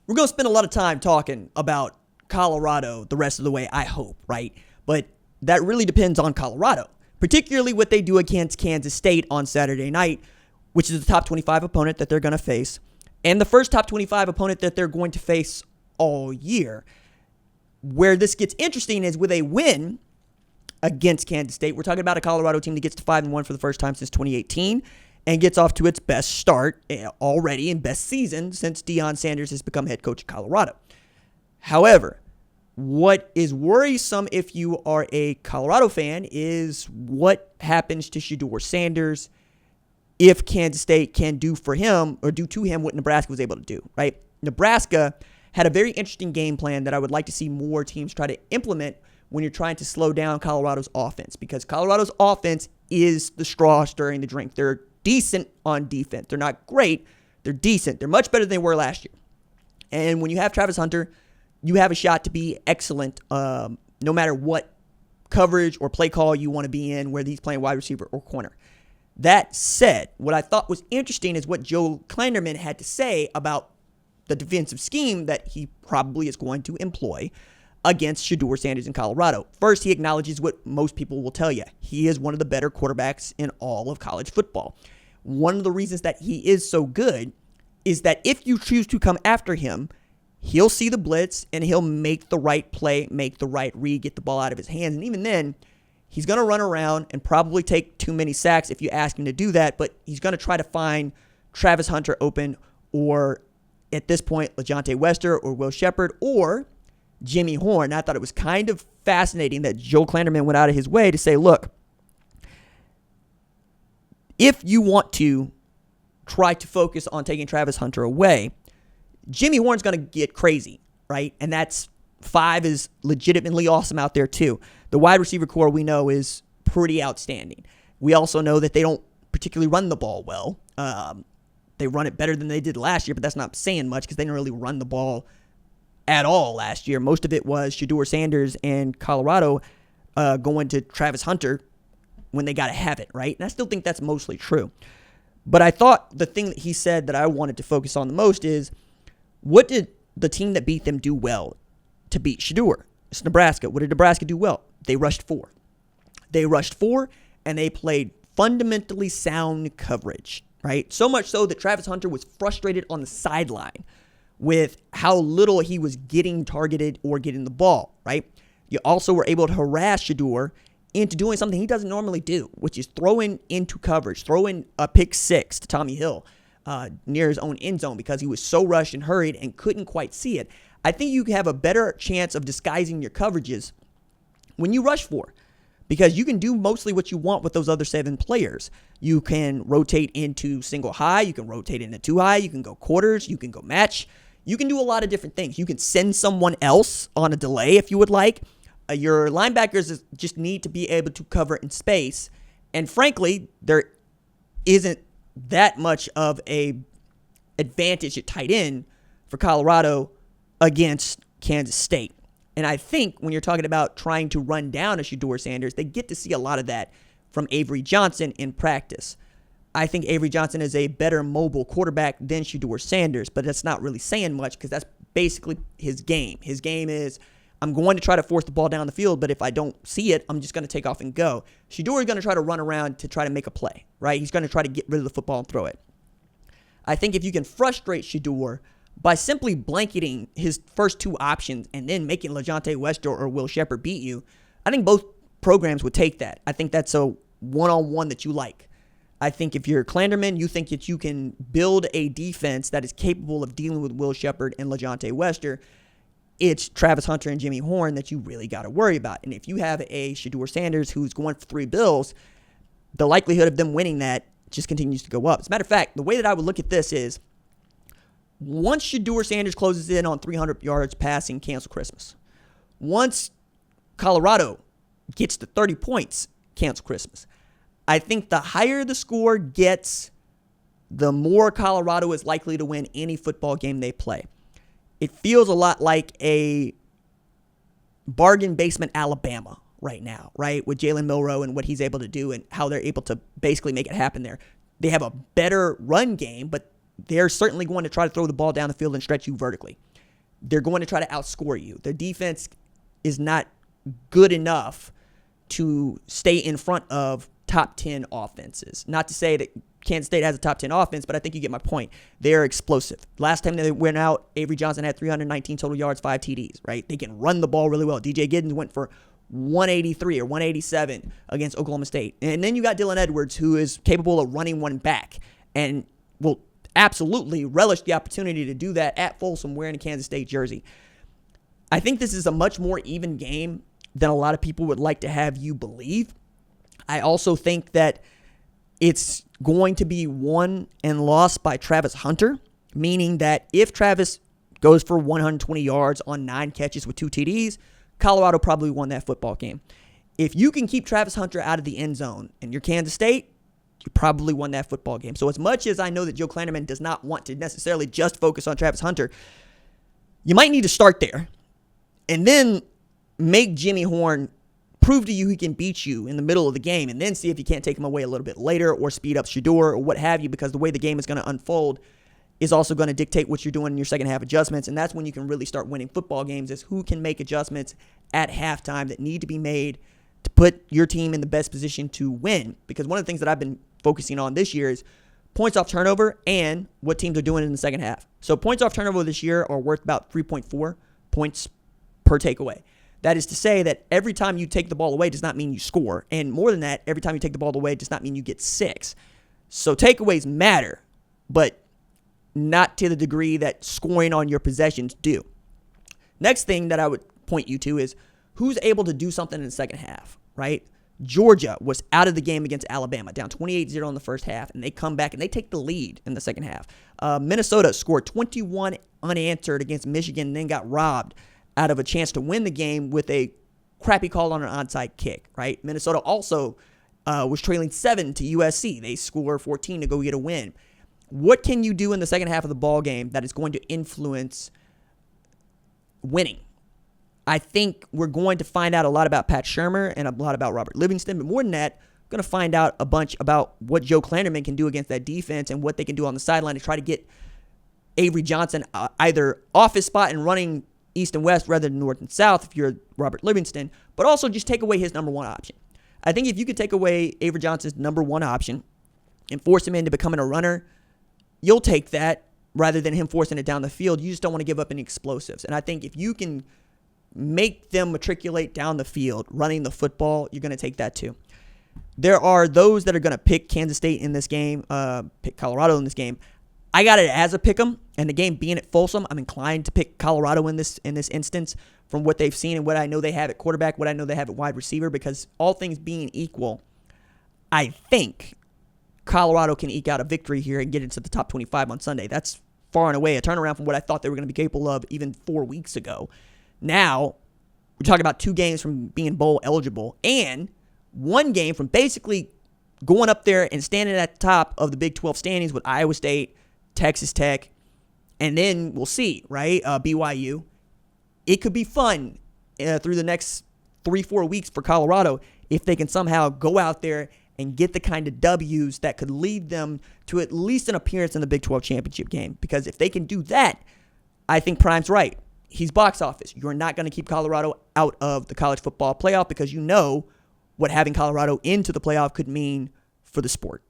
we're going to spend a lot of time talking about Colorado the rest of the way, I hope, right? But that really depends on Colorado, particularly what they do against Kansas State on Saturday night, which is the top 25 opponent that they're going to face, and the first top 25 opponent that they're going to face all year. Where this gets interesting is with a win against Kansas State, we're talking about a Colorado team that gets to 5-1 for the first time since 2018 and gets off to its best start already and best season since Deion Sanders has become head coach of Colorado. However, what is worrisome if you are a Colorado fan is what happens to Shedeur Sanders if Kansas State can do for him or do to him what Nebraska was able to do, right? Nebraska had a very interesting game plan that I would like to see more teams try to implement when you're trying to slow down Colorado's offense, because Colorado's offense is the straw stirring the drink. They're decent on defense. They're not great. They're decent. They're much better than they were last year. And when you have Travis Hunter, you have a shot to be excellent no matter what coverage or play call you want to be in, whether he's playing wide receiver or corner. That said, what I thought was interesting is what Joe Klanderman had to say about the defensive scheme that he probably is going to employ against Shedeur Sanders in Colorado. First, he acknowledges what most people will tell you. He is one of the better quarterbacks in all of college football. One of the reasons that he is so good is that if you choose to come after him, he'll see the blitz and he'll make the right play, make the right read, get the ball out of his hands. And even then, he's going to run around and probably take too many sacks if you ask him to do that, but he's going to try to find Travis Hunter open, or at this point, LeJontay Wester or Will Shepherd or Jimmy Horn. I thought it was kind of fascinating that Joe Klanderman went out of his way to say, look, if you want to try to focus on taking Travis Hunter away, Jimmy Horn's going to get crazy, right? And that's 5 is legitimately awesome out there too. The wide receiver core we know is pretty outstanding. We also know that they don't particularly run the ball well. They run it better than they did last year, but that's not saying much because they didn't really run the ball at all last year. Most of it was Shedeur Sanders and Colorado going to Travis Hunter when they got to have it, right? And I still think that's mostly true. But I thought the thing that he said that I wanted to focus on the most is, what did the team that beat them do well to beat Shedeur? It's Nebraska. What did Nebraska do well? They rushed 4. They rushed 4, and they played fundamentally sound coverage, right? So much so that Travis Hunter was frustrated on the sideline with how little he was getting targeted or getting the ball, right? You also were able to harass Shedeur into doing something he doesn't normally do, which is throwing into coverage, throwing a pick 6 to Tommy Hill near his own end zone because he was so rushed and hurried and couldn't quite see it. I think you have a better chance of disguising your coverages when you rush 4, because you can do mostly what you want with those other 7 players. You can rotate into single high, you can rotate into 2 high, you can go quarters, you can go match. You can do a lot of different things. You can send someone else on a delay if you would like. Your linebackers just need to be able to cover in space. And frankly, there isn't that much of a advantage at tight end for Colorado against Kansas State. And I think when you're talking about trying to run down a Shedeur Sanders, they get to see a lot of that from Avery Johnson in practice. I think Avery Johnson is a better mobile quarterback than Shedeur Sanders, but that's not really saying much because that's basically his game. His game is, I'm going to try to force the ball down the field, but if I don't see it, I'm just going to take off and go. Shedeur is going to try to run around to try to make a play, right? He's going to try to get rid of the football and throw it. I think if you can frustrate Shedeur by simply blanketing his first 2 options and then making LeJontay Wester or Will Shepherd beat you, I think both programs would take that. I think that's a one-on-one that you like. I think if you're Klanderman, you think that you can build a defense that is capable of dealing with Will Shepherd and LeJontay Wester. It's Travis Hunter and Jimmy Horn that you really got to worry about. And if you have a Shedeur Sanders who's going for 3 bills, the likelihood of them winning that just continues to go up. As a matter of fact, the way that I would look at this is, once Shedeur Sanders closes in on 300 yards passing, cancel Christmas. Once Colorado gets to 30 points, cancel Christmas. I think the higher the score gets, the more Colorado is likely to win any football game they play. It feels a lot like a bargain basement Alabama right now, right? With Jalen Milroe and what he's able to do and how they're able to basically make it happen there. They have a better run game, but they're certainly going to try to throw the ball down the field and stretch you vertically. they're going to try to outscore you. Their defense is not good enough to stay in front of top 10 offenses. Not to say that Kansas State has a top 10 offense, but I think you get my point. They're explosive. Last time they went out, Avery Johnson had 319 total yards, 5 TDs, right? They can run the ball really well. DJ Giddens went for 183 or 187 against Oklahoma State. And then you got Dylan Edwards, who is capable of running one back and will absolutely relish the opportunity to do that at Folsom wearing a Kansas State jersey. I think this is a much more even game than a lot of people would like to have you believe. I also think that it's going to be won and lost by Travis Hunter, meaning that if Travis goes for 120 yards on 9 catches with 2 TDs, Colorado probably won that football game. If you can keep Travis Hunter out of the end zone and you're Kansas State, you probably won that football game. So as much as I know that Joe Klanderman does not want to necessarily just focus on Travis Hunter, you might need to start there and then make Jimmy Horn prove to you he can beat you in the middle of the game, and then see if you can't take him away a little bit later or speed up Shedeur or what have you, because the way the game is going to unfold is also going to dictate what you're doing in your second half adjustments, and that's when you can really start winning football games, is who can make adjustments at halftime that need to be made to put your team in the best position to win. Because one of the things that I've been focusing on this year is points off turnover and what teams are doing in the second half. So points off turnover this year are worth about 3.4 points per takeaway. That is to say that every time you take the ball away does not mean you score. And more than that, every time you take the ball away does not mean you get 6. So takeaways matter, but not to the degree that scoring on your possessions do. Next thing that I would point you to is who's able to do something in the second half, right? Georgia was out of the game against Alabama, down 28-0 in the first half, and they come back and they take the lead in the second half. Minnesota scored 21 unanswered against Michigan and then got robbed out of a chance to win the game with a crappy call on an onside kick, right? Minnesota also was trailing 7 to USC. They score 14 to go get a win. What can you do in the second half of the ball game that is going to influence winning? I think we're going to find out a lot about Pat Shurmur and a lot about Robert Livingston, but more than that, we're going to find out a bunch about what Joe Klanderman can do against that defense and what they can do on the sideline to try to get Avery Johnson either off his spot and running east and west rather than north and south if you're Robert Livingston, but also just take away his number one option. I think if you could take away Avery Johnson's number one option and force him into becoming a runner, you'll take that rather than him forcing it down the field. You just don't want to give up any explosives. And I think if you can make them matriculate down the field running the football, you're going to take that too. There are those that are going to pick Kansas State in this game, pick Colorado in this game. I got it as a pick 'em, and the game being at Folsom, I'm inclined to pick Colorado in this instance from what they've seen and what I know they have at quarterback, what I know they have at wide receiver, because all things being equal, I think Colorado can eke out a victory here and get into the top 25 on Sunday. That's far and away a turnaround from what I thought they were going to be capable of even 4 weeks ago. Now, we're talking about 2 games from being bowl eligible and 1 game from basically going up there and standing at the top of the Big 12 standings with Iowa State, Texas Tech, and then we'll see, right? BYU. It could be fun through the next 3-4 weeks for Colorado if they can somehow go out there and get the kind of W's that could lead them to at least an appearance in the Big 12 championship game. Because if they can do that, I think Prime's right. He's box office. You're not going to keep Colorado out of the college football playoff because you know what having Colorado into the playoff could mean for the sport.